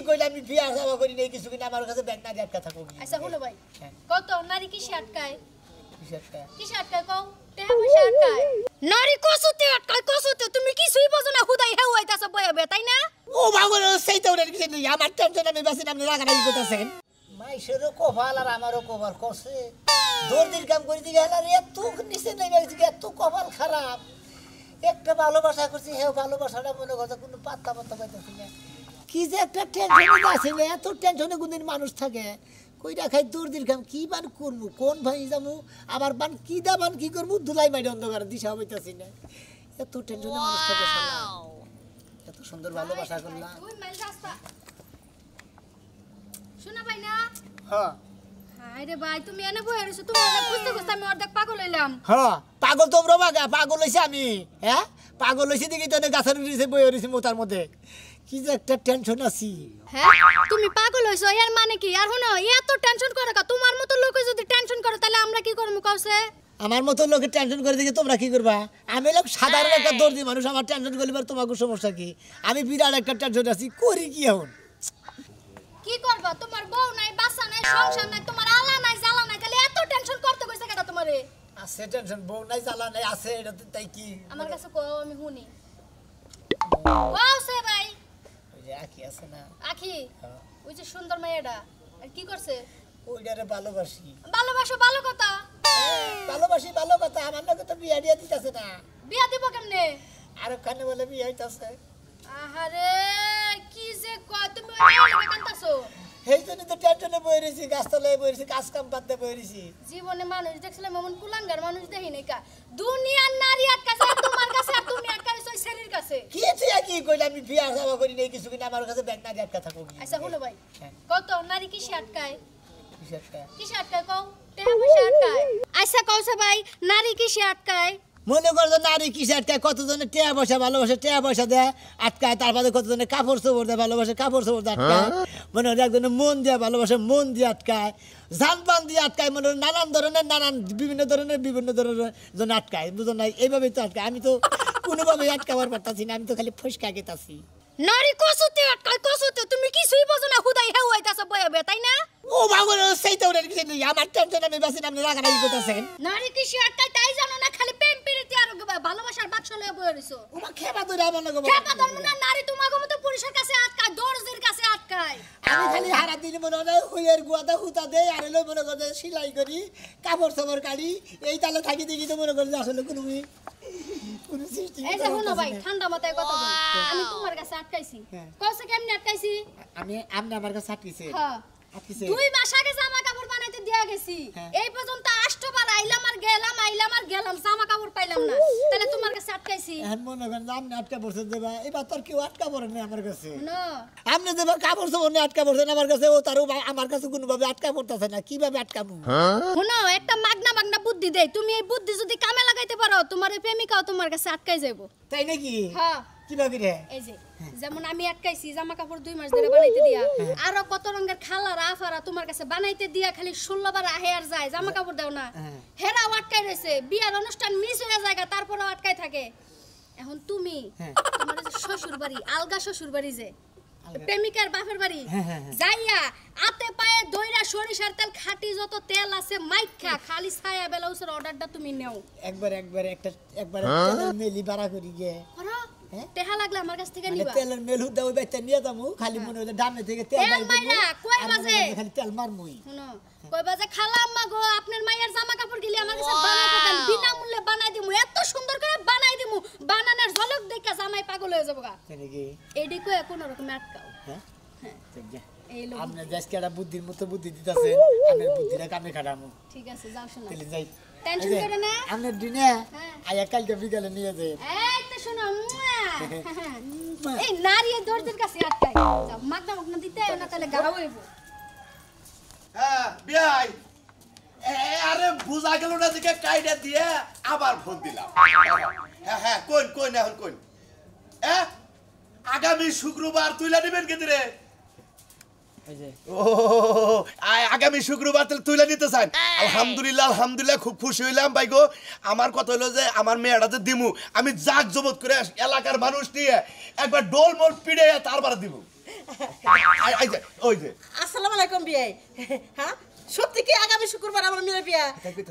কইলা আমি বিয়া যাওয়া করি নাই কিছু কিনা আমার কাছে ব্যাংক না দিয়ে আটকা থাকো আচ্ছা হলো ভাই কত নারী কিসে আটকায় কিসে আটকায় কও টেহা পয়সা আটকায় নারী কসুতে তুমি কিছুই বোঝো না হুদাই হেউ হইতাছ বইবে তাই না ও বাবা সেই তো ওর কিছু নেই আমার টেনশন আমি বাসি নামে রাগারাগি করতেছেন মাইশেরও কপাল আর আমারও কপাল করছে দর্জির কাম করে দিকে আর এত নিচে নেমে গেছে এত কপাল খারাপ একটা ভালোবাসা করছি হ্যাঁ ভালোবাসাটা মনে কথা কোনো পাত্তা পাইতেছি না কি যে একটা টেনশনে আছে না এত টেনশনে কোনদিন মানুষ থাকে কইরা খাই দর্জির কাম কি বান করবো কোন ভাই যাবো আবার বান কি দাবান কি করবো ধুলাই মাইরে অন্ধকার দিশা হইতাছি না এত টেনশনে মানুষ থাকে এত সুন্দর ভালোবাসা করলাম শোনা ভাই না হ্যাঁ আরে ভাই তুমি এনে বই আছো তুমি না খুঁজতে খুঁজতে আমি অর্ধেক পাগল হইলাম হ্যাঁ পাগল তোমরা বাগা পাগল হইছে আমি হ্যাঁ পাগল হইছে দেখি তো গাছের নিচে বই হইছে মোতার মধ্যে কি যে একটা টেনশন আছি হ্যাঁ তুমি পাগল হইছো এর মানে কি আর হনো এত টেনশন করে কা তোমার মতো লোক যদি টেনশন করে তাহলে আমরা কি করব কওছে আমার মতো লোকে টেনশন করে দেখি তোমরা কি করবা আমি লোক সাধারণ একটা দর্জি মানুষ আমার টেনশন করলিবার তোমাকে সমস্যা কি আমি বিরাট একটা টেনশন আছি করি কি এখন কি করবা তোমার বউ নাই বাচ্চা নাই সংসার নাই তোমার আলা নাই জ্বালা নাই তাহলে এত টেনশন করতে কইছে কেডা তোমারে আছে টেনশন বউ নাই জ্বালা নাই আছে এটা তো তাই কি আমার কাছে কও আমি শুনি ওয়াও সে ভাই ওই যে আখি আছে না আখি ওই যে সুন্দর মেয়েটা আর কি করছে ওইটারে ভালোবাসি ভালোবাসো ভালো কথা ভালোবাসি ভালো কথা আমার লোকে তো বিয়া দিয়া দিতেছে না বিয়া দিব কেমনে আর ওখানে বলে বিয়া হইতাছে আহারে কি যে কয় তুমি ওই লাগে কান্তাছো এই জন্য তো টেনশনে বই রয়েছি গাছতলায় বই রয়েছি কাজ কাম পাতে বই রয়েছি জীবনে মানুষ দেখছিলাম এমন কুলাঙ্গার মানুষ দেখি নাই কা দুনিয়ার নারী আটকাছে তোমার কাছে আর তুমি আটকাছো ওই শরীর কাছে কি তুই কি কইলা আমি বিয়া যাওয়া করি নাই কিছু কিনা আমার কাছে ব্যাংক না দিয়ে আটকা থাকো আচ্ছা হলো ভাই কত নারী কিসে আটকায় কিসে আটকায় কও টেহা পয়সা আটকায় আচ্ছা কওছে ভাই নারী কিসে আটকায় মনে করো নারী কিসে আটকায় কতজনে টেয়া পয়সা ভালোবাসে টেয়া পয়সা দেয় আটকায় তারপরে কতজনে কাপড় চোপড় দেয় ভালোবাসে কাপড় চোপড় দেয় আটকায় মনে হয় একজনে মন দিয়ে ভালোবাসে মন দিয়ে আটকায় জানপান দিয়ে আটকায় মনে হয় নানান বিভিন্ন ধরনের জন্য আটকায় বুঝো নাই এইভাবেই তো আটকায় আমি তো কোনোভাবেই আটকাবার পারতাছি না আমি তো খালি ফসকা গেতাছি নারী কসুতে আটকায় কসুতে তুমি কিছুই বোঝো না হুদাই হেউ হইতাছ বইবে তাই না ও বাবা সেই তো ওর কিছু নেই আমার টেনশন আমি বাসি নামে রাগারাগি করতেছেন নারী কিসে আটকায় তাই জানো না খালি প্রেম প্রীতি আর ভালোবাসার বাক্স লয়ে বই রইছো ওমা খেবা ধরে আমার লগে খেপা ধর্ম না নারী তোমার মতো পুরুষের কাছে আটকায় দর্জির কাছে আটকায় আমি খালি হারা দিন মনে হয় হুইয়ের গুয়াদা হুতা দেই আর লই মনে করে সেলাই করি কাপড় চোপড় কাটি এই তালে থাকি দেখি তো মনে করে আসলে কোনো সৃষ্টি এই যে শুনো ভাই ঠান্ডা মাথায় কথা বল আমি তোমার কাছে আটকাইছি কইছে কেমনে আটকাইছি আমি আমার কাছে আটকিছে হ্যাঁ আটকিছে 2 মাস আগে জামা কাপড় বানাইতে দিয়া গেছি এই পর্যন্ত 8 বার আইলাম আর গেলাম জামা কাপড় পাইলাম না তাহলে তোমার কাছে আটকাইছি এখন মনে করেন আপনি আটকা পড়ছেন দেবা এবার তোর কেউ আটকা পড়ে না আমার কাছে না আপনি দেবা কাপড় চোপড় নিয়ে আটকা পড়ছেন আমার কাছে ও তারও আমার কাছে কোনোভাবে আটকা পড়তেছে না কিভাবে আটকাবো শুনো একটা মাগনা বুদ্ধি দেই তুমি এই বুদ্ধি যদি কামে লাগাইতে পারো তোমার এই প্রেমিকাও তোমার কাছে আটকাই যাইবো তাই নাকি হ্যাঁ কিভাবে রে এই যে যেমন আমি আটকাইছি জামা কাপড় 2 মাস ধরে বানাইতে দিয়া আর কত রঙের খালার আফারা তোমার কাছে বানাইতে দিয়া খালি 16 বার আহে আর যায় জামা কাপড় দাও না হেরা আটকাই রইছে বিয়ার অনুষ্ঠান মিস হয়ে যায় তারপরও আটকাই থাকে এখন তুমি তোমার যে শ্বশুর বাড়ি আলগা শ্বশুর বাড়ি যে প্রেমিকার বাপের বাড়ি যাইয়া আতে পায়ে দইরা সরিষার তেল খাঁটি যত তেল আছে মাইখা খালি ছায়া ব্লাউজের অর্ডারটা তুমি নাও একবার মেলি বাড়া করি গে করো টেহা লাগলে আমার কাছ থেকে নিবা তেলের মেল হুদা ওই বাইতে নিয়ে যামু খালি মনে হলো ডানে থেকে তেল মাইরা কই বাজে খালি তেল মারমুই শুনো কই বাজে খালা আম্মা গো আপনার মায়ের জামা কাপড় গিলি আমার কাছে বানাই দেন বিনা মূল্যে বানাই দিমু এত সুন্দর করে বানাই দিমু বানানোর ঝলক দেখা জামাই পাগল হয়ে যাবো গা কেনেকি এইডি কই কোন রকম আটকাও হ্যাঁ ঠিক আছে এই লোক আপনি দেশকেটা বুদ্ধির মতো বুদ্ধি দিতাছেন আমি বুদ্ধিটা কামে খাটামু ঠিক আছে যাও শোনা চলে যাই টেনশন করে না আপনি দিনে আয়া কালকে বিকালে নিয়ে যাই এই তো শোনো এই নারী দর্জির কাছে আটকাই যাও মাগনা দিতে না তাহলে গাড়া হইব হ্যাঁ বিয়াই আরে বুঝা গেল না দিকে কাইডা দিয়ে আবার ফোন দিলাম হ্যাঁ কোন এখন কোন আগামী শুক্রবার তুইলা নিবেন কে রে আগামী শুক্রবার তুইলা নিতে চান আলহামদুলিল্লাহ খুব খুশি হইলাম ভাই গো আমার কথা হলো যে আমার মেয়েটা যে দিমু আমি জাক জমত করে এলাকার মানুষ নিয়ে একবার ডোল মোল পিড়ে তারপরে দিব ওই যে আসসালামু আলাইকুম বিয়াই হ্যাঁ সত্যি কি আগামী শুক্রবার আমার মেয়ের বিয়া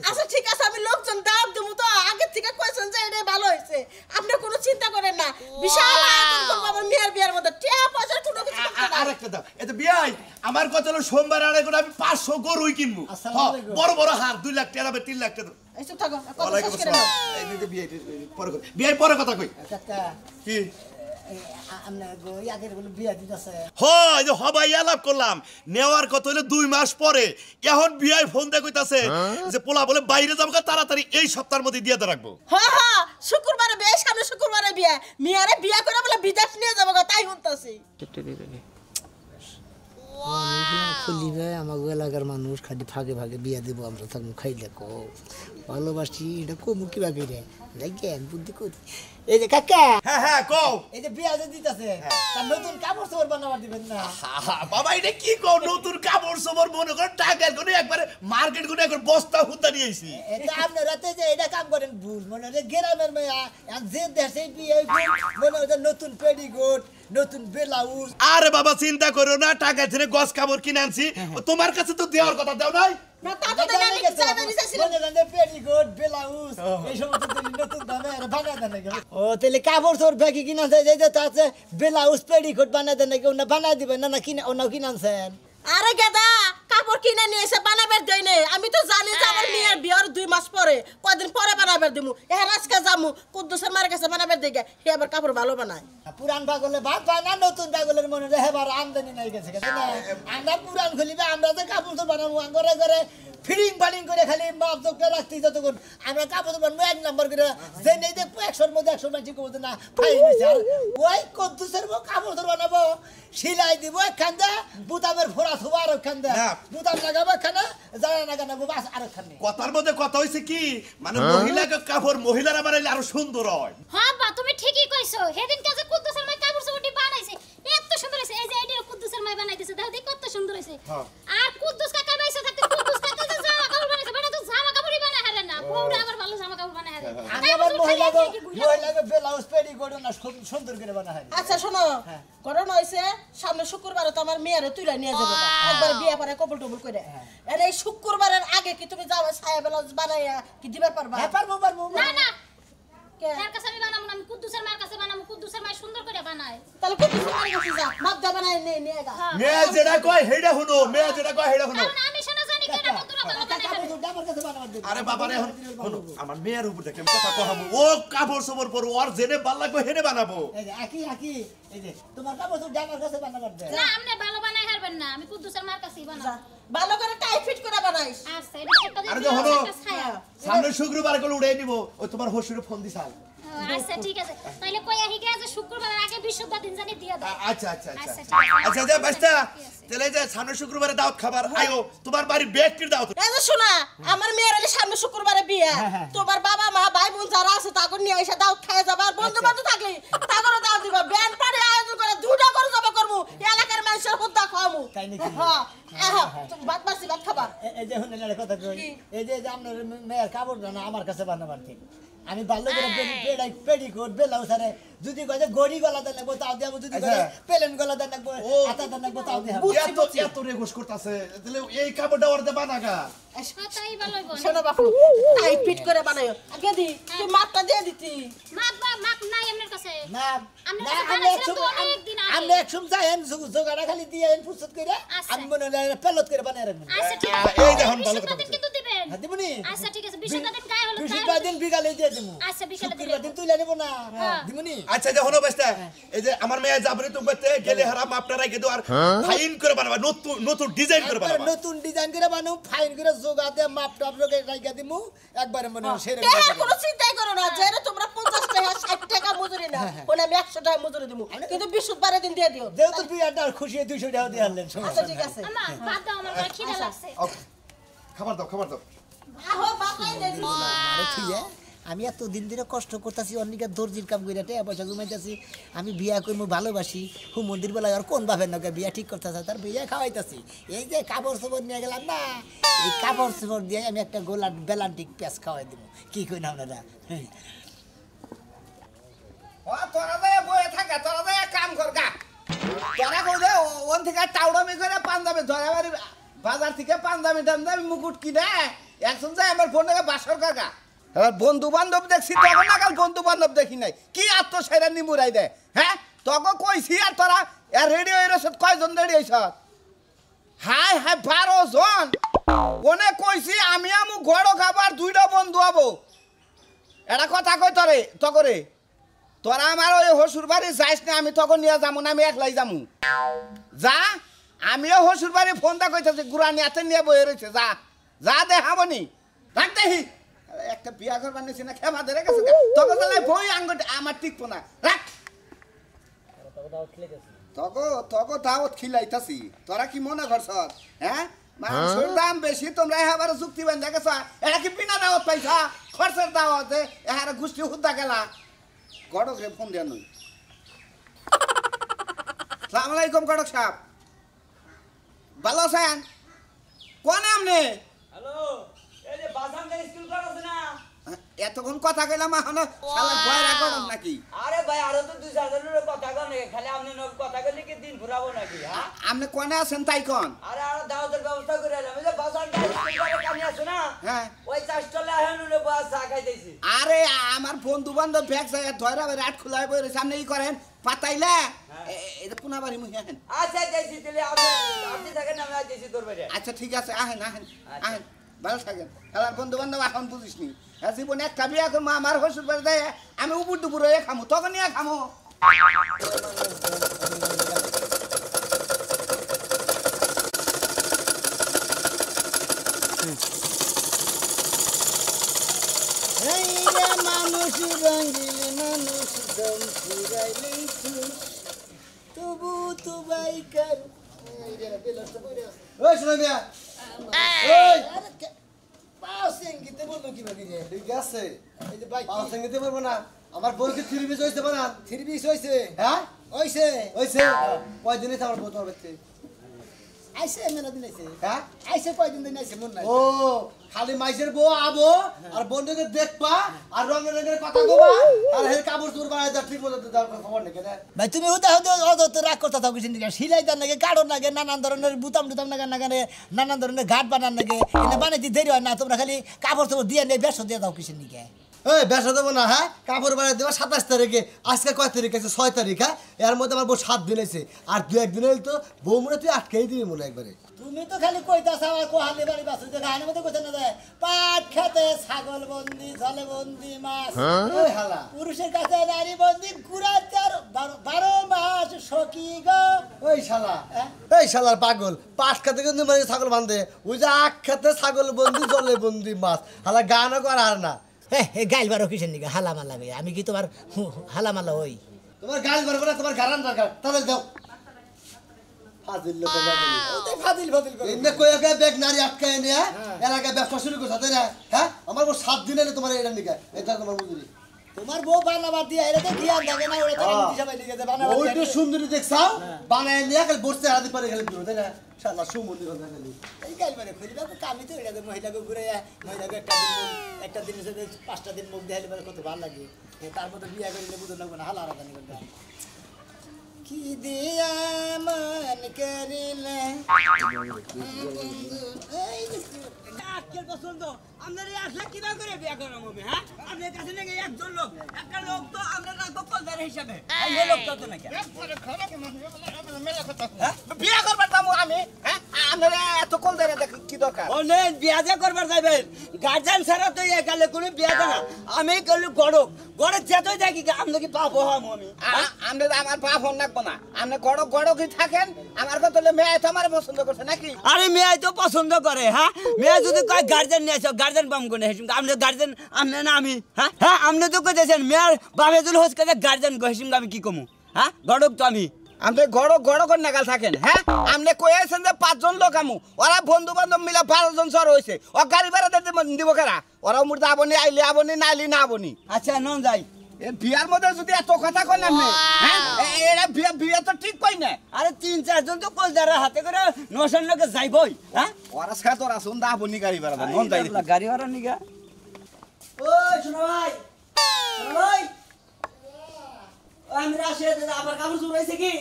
আচ্ছা ঠিক আছে আমি লোকজন দাওয়াত দেবো তো আগে থেকে কইছেন যে এটা ভালো হয়েছে আপনি কোনো চিন্তা করেন না বিশাল আয়োজন করবো আমার মেয়ের বিয়ার মধ্যে টাকা পয়সার কোনো কিছু করতে না। আরেকটা দাও এটা বিয়াই আমার কথা হলো সোমবার আড়াই করে আমি 500 গরুই কিনবো বড় বড় হার 2 লাখ টাকা 3 লাখ টাকা এই চুপ থাকো কথা ওয়ালাইকুম শেষ করে নাও আসসালাম এই যে বিয়াই পরে কথা বিয়াই পরে কথা কই কাকা কি আপনার ইয়াদের বলে বিয়া দিতেছে হয় যে হবাই আলাপ করলাম নেওয়ার কথা হলো 2 মাস পরে এখন বিয়াই ফোন দিয়ে কইতাছে যে পোলা বলে বাইরে যাবো তাড়াতাড়ি এই সপ্তাহের মধ্যে দিয়ে রাখবো হ্যাঁ হ্যাঁ শুক্রবারে বেশ সামনে শুক্রবারে বিয়া মেয়ারে বিয়া করে বলে বিদেশ নিয়ে যাবো তাই শুনতাছি খুলিবে আমাকে এলাকার মানুষ খালি ফাঁকে ফাঁকে বিয়া দেবো আমরা থাকবো খাইলে কো ভালোবাসি এটা কমু কিবা করে জ্ঞান বুদ্ধি করি এই যে কাকা হ্যাঁ কও এই যে বিয়া যে দিতেছে তার নতুন কাপড় চোপড় বানাবার দিবেন না বাবা এটা কি কও নতুন কাপড় সবর মনে করে টাকার কোনে একবারে মার্কেট কোনে একবার বস্তা হুদ্দা নিয়েছি এটা আপনার রাতে যে এটা কাম করেন ভুল মনে হয় গ্রামের মেয়া যে দেশে বিয়ে মনে হয় নতুন পেডিকোট নতুন ব্লাউজ আরে বাবা চিন্তা করো না টাকা ছেড়ে গস কাপড় কিনে আনছি তোমার কাছে তো দেওয়ার কথা দাও নাই না তা তো দেন আমি চাইবে নিছেছিলাম পেডিকোট ব্লাউজ এই সমস্ত নতুন দামে আর বানায় দেন নাকি ও তাহলে কাপড় চোর ব্যাগি কিনা যায় যে তো আছে ব্লাউজ পেডিকোট বানায় দেন নাকি ওনা বানায় দিবেন না কিনা ওনা কিনাছেন আরে গেদা কাপড় কিনে নিয়ে এসে বানাবার দেই নাই আমি তো জানি যে আমার মেয়ের বিয়ার 2 মাস পরে কয়দিন পরে বানাবার দিমু এখন আজকে যামু কুদ্দুসের মার কাছে বানাবার দেই হে আবার কাপড় ভালো বানায় পুরান পাগলে ভাত পায় না নতুন পাগলের মনে রে হেবার আমদানি নাই গেছে না আমরা পুরান খুলিবে আমরা যে কাপড় তো বানাবো ঘরে ঘরে ফিডিং বানিং করে খালি মাপ দোকে রাখতে যতক্ষণ আমরা কাপড় তো বানাবো 1 নাম্বার করে যে নেই দেখবো 100 মধ্যে 100 মাটি করবো না ফাইন হয়েছে আর ওই কুদ্দুসের কাপড় তো বানাবো সিলাই দিব একখানটা বুতামের ফোড়া থুবো আর একখানটা বুতাম লাগাবো একখানা জানা না গানাবো বাস আর একখানে কথার মধ্যে কথা হইছে কি মানে মহিলাকে কাপড় মহিলারা বানাইলে আরো সুন্দর হয় হ্যাঁ বা তুমি ঠিকই কইছো সেদিন কাছে কুদ্দুসের মাই কাপড় চোপড়ি বানাইছে এত সুন্দর হইছে এই যে আইডিয়া কুদ্দুসের মাই বানাইতেছে দেখো দেখি কত সুন্দর হইছে আর কুদ্দুস কাকা বাইসা থাকতে কুদ্দুস কাকা যে জামা কাপড় বানাইছে বড় তো জামা কাপড়ই বানায় হারে না বউরা আবার ভালো জামা কাপড় বানায় হারে আমি আবার মহিলাকে ব্লাউজ পেডিকোট না সুন্দর করে বানায় আচ্ছা শোনো করোনা হইছে সামনে শুক্রবারে তো আমার মেয়েরে তুইলা নিয়ে যাবে একবার বিয়ে পরে কবল টবল করে আর এই শুক্রবারের আগে কি তুমি যাও ছায়া ব্লাউজ বানাইয়া কি দিবার পারবা হ্যাঁ পারবো না না কে তার কাছে আমি বানাবো না আমি কুদ্দুসের মার কাছে বানাবো কুদ্দুসের মাই সুন্দর করে বানায় তাহলে কুদ্দুসের মার কাছে যা মাপ দা বানাই নিয়ে গা মেয়ে যেটা কয় হেডা শুনো মেয়ে যেটা কয় হেডা শুনো কারণ আমি শোনা জানি কেন কতটা ভালো বানায় আমার কাছে বানাবার দিন আরে বাবা রে এখন শুনো আমার মেয়ের উপর দেখে আমি কথা কহাবো ও কাপড় সবর পর ওর জেনে ভাল লাগবে হেনে বানাবো এই যে একই এই যে তোমার কাপড় তো আমার কাছে বানাবার দেন না আপনি ভালো বানায় হারবেন না আমি কুদ্দুসের মার কাছেই বানাবো ভালো করে টাইট ফিট করে বানাইস আচ্ছা এটা একটা আরে দিন দেখো একটা ছায়া সামনে শুক্রবার করে উড়াই নিব ওই তোমার হসুরে ফোন দিছাল আচ্ছা ঠিক আছে তাইলে কই আহি গে যে শুক্রবারের আগে বৃহস্পতিবার দিন জানি দিয়া দাও আচ্ছা আচ্ছা আচ্ছা আচ্ছা, ঠিক আছে। আচ্ছা যা বাস্তা তাহলে যে সামনে শুক্রবারে দাওয়াত খাবার আয়ো তোমার বাড়ি ব্যক্তির দাওয়াত এই যে শোনা আমার মেয়ের হলে সামনে শুক্রবারে বিয়ে তোমার বাবা মা ভাই বোন যারা আছে তাকে নিয়ে এসে দাও খায় যাবা আর বন্ধু বান্ধব থাকলে তাদেরও দাও দিবা ব্যান্ড পার্টি আয়োজন করে দুটা করে জমা করবো এলাকার মানুষের হুদ্দা খাওয়াবো তাই নাকি? হ্যাঁ ভাত বাসি ভাত খাবা এই যে শুনে না কথা কই এই যে আপনার মেয়ের কাপড় না আমার কাছে বানাবার ঠিক আমি ভালো করে পেডিকোট ব্লাউজ আরে যদি কয় যে গড়ি গলা দেন লাগবো তাও দেবো যদি কয় প্লেন গলা দেন লাগবো হাতা দেন লাগবো তাও দেবো এত রেগুস করতেছে তাহলে এই কাপড়টা ওরতে বানাগা তাই ভালো হইব শোনো বাপু টাইট ফিট করে বানায়ো আগে দি তুই মাপটা দিয়ে দিতি মাপ নাই আপনার কাছে না আমি না কাছে আমি বানাইছিলাম তো অনেক দিন আগে। আমি একদম যাইন জোগাড়া খালি দিয়ে এন ফুরসত করে আচ্ছা। আমি মনে হয় পেলত করে বানায় রাখবেন আচ্ছা ঠিক আছে এই দেখুন ভালো কথা বৃহস্পতিবার দিন কিন্তু দিবেন হ্যাঁ দিবনি আচ্ছা ঠিক আছে বৃহস্পতিবার দিন গায়ে হলুদ বৃহস্পতিবার দিন বিকালে দিয়ে দেবো আচ্ছা, বিকালে দিলে শুক্রবার দিন তুইলা নেবো না হ্যাঁ। দিবনি আচ্ছা যে হলো বাস্তা এই যে আমার মেয়ে যাবরে তো বলতে গেলে হারাম আপনারা কে তো আর ফাইন করে বানাবা নতুন নতুন ডিজাইন করে একবারে বানাবা নতুন ডিজাইন করে বানাও ফাইন করে জোগা দিয়ে মাপ টাপ রেখে রাইখা দিমু একবারে মনে হয় সেরকম টাকা কোনো চিন্তাই করো না যে তোমরা 50 টাকা 60 টাকা মজুরি না ওনা আমি 100 টাকা মজুরি দেবো কিন্তু বৃহস্পতিবারের দিন দিয়ে দিও যেহেতু বিয়াটা খুশি 200 টাকা দিয়ে আনলেন আচ্ছা ঠিক আছে আমা ভাত দাও আমার গায়ে খিদে লাগছে খাবার দাও আহো বাপাই দেই আরে তুই আমি এত দিন ধরে কষ্ট করতেছি অনেক দর্জির কাম করে টাকা পয়সা জমাইতেছি আমি বিয়া করবো ভালোবাসি হু মন্দির বেলায় আর কোন বাপের নকে বিয়া ঠিক করতেছে তার বিয়া খাওয়াইতেছি এই যে কাপড় চোপড় নিয়ে গেলাম না এই কাপড় চোপড় দিয়ে আমি একটা গোলা বেলান্টিক পেঁয়াজ খাওয়াই দেবো কি কই না আপনারা তোরা যায় বয়ে থাকে তোরা যায় কাম কর গা তোরা কই দে পাঞ্জাবি ধরাবাড়ি বাজার থেকে পাঞ্জাবি টাঞ্জাবি মুকুট কিনে একজন যায় আমার ফোনে বাসর কাকা এবার বন্ধু বান্ধব দেখছি তখন নাকাল বন্ধু বান্ধব দেখি নাই কি আত্মসাইরা নিমুরাই দেয় হ্যাঁ তখন কইছি আর তোরা রেডি হয়ে রয়েছ কয়জন রেডি হয়েছ হাই হাই 12 জন ওনে কইছি আমি আমু গড় খাবার 2টা বন্ধু হবো এটা কথা কই তোরে তকরে তোরা আমার ওই হসুর বাড়ি যাইস না আমি তখন নিয়ে যাবো না আমি একলাই যাবো যা আমিও হসুর বাড়ি ফোনটা কইতেছি গুড়ানি হাতে নিয়ে বয়ে রয়েছে যা যা দেখাবনি রাখ দেখি একটা বিয়া করবার নিছি না খেমা ধরে গেছে তখন বই আঙ্গুট আমার টিকবো না রাখ তখন দাওয়াত খিলাইতাছি তোরা কি মনে করছ হ্যাঁ মাংসের দাম বেশি তোমরা এবার যুক্তি বান্ধা গেছ এটা কি বিনা দাওয়াত পাইছা খরচের দাওয়াত এহারে গোষ্ঠী হুদ্দা গেলা গড়কে ফোন দেন সালাম আলাইকুম গড়ক সাহেব ভালো আছেন কোন আমনে হ্যালো এই যে বাসানগর স্কুল কর আছে না এতক্ষণ কথা কইলাম এখন শালা ভয়রা করম নাকি আরে ভাই আরো তো 2-4 জনের কথা কন খালি আপনি নব কথা কইলে কি দিন ঘুরাবো নাকি হ্যাঁ আপনি কোনে আছেন তাই কোন আরে আর দাওয়াতের ব্যবস্থা করে এলাম এই যে বাসানগর স্কুল করে কানি আছে না হ্যাঁ ওই চাষতলা এখন উনি বস চা খাইতেছি আরে আমার বন্ধু বান্ধব ব্যাগ যায় ধরা রাত খোলাই বইরে সামনে ই করেন পাতাইলে এটা কোনা বাড়ি মুই আহেন আচ্ছা যাইছি তাহলে আপনি থাকেন আমি যাইছি তোর বাড়ি আচ্ছা ঠিক আছে আহেন আহেন আহেন ভালো থাকেন আমার বন্ধু বান্ধব এখন বুঝিসনি জীবনে একটা বিয়া করবো আমার হসুর বাড়ি দেয় আমি উপর দুপুর হয়ে খামো তখন নিয়ে খামো মানুষ রঙিল মানুষ দম ফুরাইলে তবু তো বাইকার ওই শোনা মিয়া ওই পাও সঙ্গীতে বললো কি ভাবি রে ঠিক আছে এই যে বাইক পাওয়া সঙ্গীতে পারবো না আমার বোনকে 3 পিস হইছে বানা 3 পিস হইছে হ্যাঁ হইছে হইছে কয়দিনে আমার বোন হবে আইছে মেলা দিন আইছে হ্যাঁ আইছে কয়দিন দিন আইছে মন নাই ও খালি মাইসের বউ আবো আর বন্ধুকে দেখবা আর রঙের রঙের কথা কবা আর হের কাপড় চোর বানায় যা ঠিক মতো দাও খবর নেই কেন ভাই তুমি হুদা হুদা অত রাগ করতে থাকো কিছু নাকি সিলাই দান নাকি কাড়ো নাকি নানান ধরনের বুতাম টুতাম নাগানে নানান ধরনের ঘাট বানান নাকি এনে বানাইতে দেরি হয় না তোমরা খালি কাপড় চোপড় দিয়ে নেই বেশ দিয়ে দাও কিছু নাকি এই বেসা দেবো না হ্যাঁ কাপড় বানায় দেবা 27 তারিখে আজকে কয় তারিখ আছে 6 তারিখ হ্যাঁ এর মধ্যে আমার বউ 7 দিন আছে আর 2-1 দিন হইল তো বউ মনে তুই আটকেই দিবি মনে একবারে তুমি তো খালি কইতাছ আমার কোহালি বাড়ি বাসু যে গানের মধ্যে কইতে না যায় পাট খেতে ছাগল বন্দি জলে বন্দি মাছ ওই হালা পুরুষের কাছে নারী বন্দি কুড়াচার 12 মাস সখী গো ওই শালা এই শালার পাগল পাট খেতে কিন্তু মানে ছাগল বাঁধে ওই যে আখ খেতে ছাগল বন্দি জলে বন্দি মাছ হালা গানও কর আর না গাইল বারো কিসের নিকে হালামালা আমি কি তোমার হালামালা হই তোমার গাল বার করে তোমার গারান দরকার তাহলে দাও ফাজিল লোক ফাদিল ফাদিল করে এনে কই একা ব্যাগ নারী আটকায় নিয়ে এর আগে ব্যবসা শুরু করছ তাই না হ্যাঁ আমার বউ 7 দিন এলে তোমার এটা নিকা এটা তোমার মজুরি তোমার বউ বানাবার দিয়ে এর তো জ্ঞান থাকে না ওরে তারা দিশা পাইলি গেছে বানাবার ওইটা সুন্দরী দেখছাও বানায় নিয়ে খালি বসতে হাতে পারে খালি তাই না শালা সুমন্দির কথা খালি এই গাইল বারে খুলিবা তো কামি তো এটা মহিলাকে ঘুরে মহিলাকে একটা দিনের সাথে 5টা দিন মুখ দেখাইলে পরে কত ভালো লাগে তার মধ্যে বিয়া করিলে বুঝো লাগবে না হালা আলাদা করবে কি দিয়া মন করিলে আজকের পছন্দ আপনার আসলে কিবা করে বিয়া করাম আমি হ্যাঁ আপনার কাছে নাকি একজন লোক একটা লোক তো আমরা রাখবো কলদার হিসাবে এই লোক তো নাকি বিয়া করবার দাম আমি হ্যাঁ আপনারা এত কল দেয় কি দরকার ও নেই বিয়া যে করবার যাইবেন গার্জেন ছাড়া তো একালে কোনো বিয়া দেয় না আমি করলে গড়ক গড়ে যেতই দেখি আপনি কি পাপ হম আমি আপনি আমার বাপ হন লাগবো না আপনি গড়ক গড়কই থাকেন আমার কথা মেয়ে তো আমার পছন্দ করছে নাকি আরে মেয়ে তো পছন্দ করে হ্যাঁ মেয়ে যদি কয় গার্জেন নিয়ে আসো গার্জেন পাম কোনে হেসুম আপনি গার্জেন আপনি না আমি হ্যাঁ হ্যাঁ আপনি তো কইতেছেন মেয়ের বাপে যদি হোস কাছে গার্জেন হেসুম আমি কি কমু হ্যাঁ গড়ক তো আমি আপনি গড়ক গড়কর নাগাল থাকেন হ্যাঁ আপনি কয়েছেন যে 5 জন লোক আমু ওরা বন্ধু বান্ধব মিলে 12 জন সর হয়েছে ও গাড়ি ভাড়া দিব কারা ওরা মুর্দা আবনি আইলে আবনি না আইলে না আবনি আচ্ছা নন যাই বিয়ার মধ্যে যদি এত কথা কই না হ্যাঁ এরা বিয়া তো ঠিক কই না আরে 3-4 জন তো কলদার হাতে করে নশন লোকে যাইবই হ্যাঁ ওরা সাথে ওরা শুন দা আবনি গাড়ি ভাড়া নন যাই গাড়ি ভাড়া নিগা ওই শোনো ভাই শোনো ভাই আমি রাশে আবার কাপড় চুরাইছে কি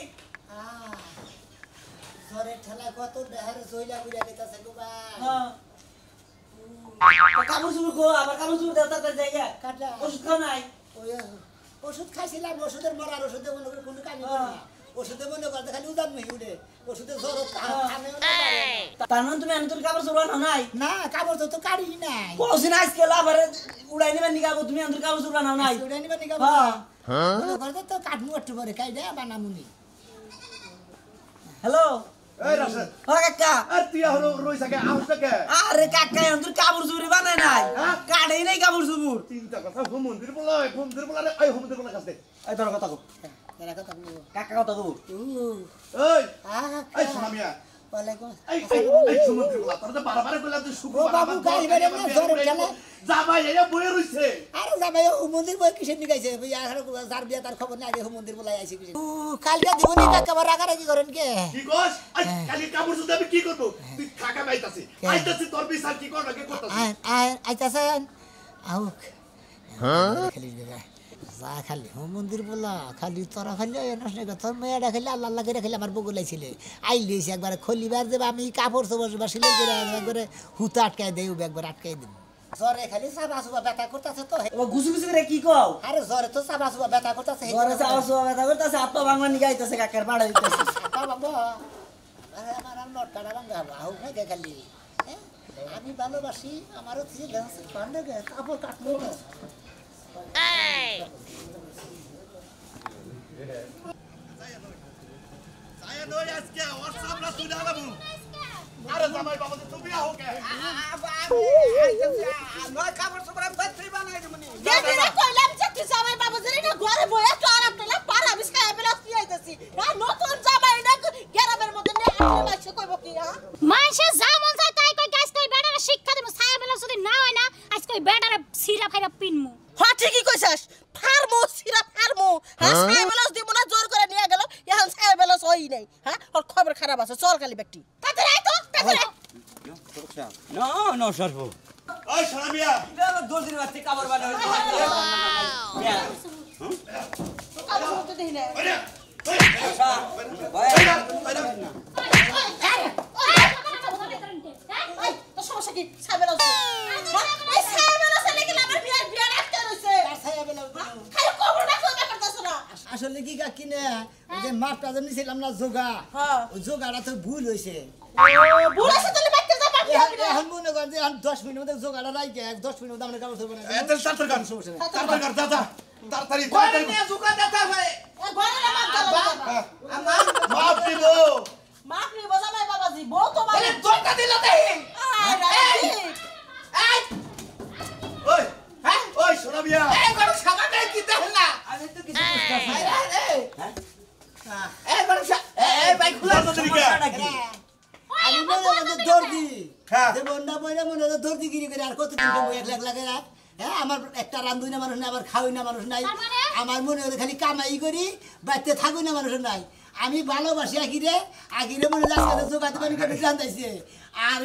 জ্বরের ঠেলা কত দেহারে জইলা বুইলা গেতাছে গো ভাই হ্যাঁ কাপড় চুপড় গো আবার কাপড় চুপড় দেওয়া তার জায়গা কাটা ওষুধ খাও নাই ওই ওষুধ খাইছিলাম ওষুধের মরার ওষুধে মনে করে কোনো কাজ করে না ওষুধে মনে করতে খালি উদান মেহি উঠে ওষুধে জ্বর থামেও না তার মানে তুমি আমি তোর কাপড় চুপড় নাও নাই না কাপড় তো কাড়ি নাই কোসিন আজকে আবার উড়াই নেবেন নি কাপড় তুমি তোর কাপড় চুপড় নাও নাই উড়াই নিবা নিকা মনে করতে তো কাটমু একটু পরে কাইডা বানামুনি হ্যালো এই রাশেদ ও কাকা আর তুই এখন রইছ কে আউস কে আরে কাকা তোর কাপড় চুপড় বানায় নাই কাটেই নাই কাপড় চুপড় চিন্তা কথা মন্দির বলে এই মন্দির বলে কাছে এই তোর কথা কো এরা কথা বলবো কাকা কথা কো এই আহা এই শোনা মিয়া ওয়ালাইকুম এই সমুদ্র বলা তোর তো বারবার কইলাম তুই শুকু ও বাবু গাই বেরে না জ্বরের ঠেলা জামাই এয়া বইয়ে রইছে আরে যাবে ও মন্দির বই কিসের নিগাইছে ভাই আর যার বিয়া তার খবর নাই আগে ও মন্দির বলাই আইছে কিসের কালকে দিবনি কাকা বার রাগারাগি করেন কে কি কস কালি কাপড় সুদে আমি কি করব তুই থাকা বাইতাছি আইতাছি তোর বিচার কি করব কি করতাছি আইতাছেন আউক হ্যাঁ খালি যা খালি ও মন্দির বলা খালি তোরা খালি তোর মেয়েটা খালি আল্লাহ আল্লাহ করে খালি আমার বগুলাইছিলে আইলিয়েছি একবার খলিবার দেবে আমি কাপড় চোপড় বা সিলাই করে একবারে হুতা আটকাই দেই একবার আটকাই দিন জ্বরে খালি চাবা চুবা ব্যথা করতেছে তো ও গুছু গুছু করে কি কও আরে জ্বরে তো চাবা চুবা ব্যথা করতেছে ঘরে চাওয়া চাওয়া ব্যথা করতেছে আত্মা ভাঙা নিয়ে আইতেছে কাকার পাড়া দিতেছে বাবা আরে আমার আর নট কাটা ভাঙা আউ না খালি আমি ভালোবাসি আমারও থেকে গাছ পান্ডে গে কাপড় কাটলো না আয় নই আজকে WhatsApp না তুই দাঁড়াবো আরে জামাই বাবা তুমি আও কে নয় কাপড় চোপড় আমি বাইরে বানাই দেব নি দেখি কইলাম যে তুই জামাই বাবু জানি না ঘরে বইয়া তো আরাম পেলা পারা বিছায় পেলা কি আইতাছি না নতুন জামাই না গ্রামের মধ্যে নে আমি মাইছে কইব কি হ্যাঁ মাইসে যা মন চায় তাই কই গাছ কই বেটারে শিক্ষা দেব ছায়া বেলা যদি না হয় না আজ কই বেটারে সিরা খাইরা পিনমু হ্যাঁ ঠিকই কইছাস ফার্মো সিরা ফার্মো হ্যাঁ ছায়া বেলা দিব না জোর করে নিয়ে গেল এখন ছায়া বেলা হই নাই হ্যাঁ ওর খবর খারাপ আছে চল খালি ব্যক্তি তাড়াতাড়ি আই তো তাড়াতাড়ি না না সরবো ওই শোনা মিয়া দোষের বাচ্চা কাপড় বানা হইছে কাপড় তো দেই না ওরে এই তো সমস্যা কি ছায়া বেলা এই ছায়া বেলা চলে গেল আমার বিয়া রাখতে রইছে খালি খবর রাখো ব্যাপারটা শোনা আসলে কি কাকি না ওই যে মাছটা যে নিছিলাম না জোগা হ্যাঁ ওই জোগাটা তো ভুল হইছে বুড়া সে তাহলে বাইতে যা পাবি এখন মনে কর যে 10 মিনিটের মধ্যে জোগাটা রাইকে 10 মিনিটের মধ্যে আমরা কাপড় ধরব না এত তাড়াতাড়ি কর সমস্যা নেই তাড়াতাড়ি কর দাদা তাড়াতাড়ি ঘরে নিয়ে জুকা দেতা ভাই এ ঘরে না মাপ দাও আমার মাপ দিব মাপ নি বজামাই বাবাজি বউ তো আরে মানে দরকার দিল দেই এই ওই হ্যাঁ ওই শোনা মিয়া এই গরু সাবান দেই কি দেখ না আমি তো কিছু বুঝতাছি এই গরু এই ভাই খুলা তো দিকে আমি মনে হয় দর্দি হ্যাঁ। যে বন্যা বইরা মনে হয় দর্দি গিরি করে আর কত দিন কম 1 লাখ লাগে না হ্যাঁ আমার একটা রান্ধুই না মানুষ নাই আবার খাওয়াই না মানুষ নাই আমার মনে হয় খালি কামাই করি বাইতে থাকুই না মানুষ নাই আমি ভালোবাসি আকিরে মনে হয় আজকে জোগাতে পারি জানতাইছে আর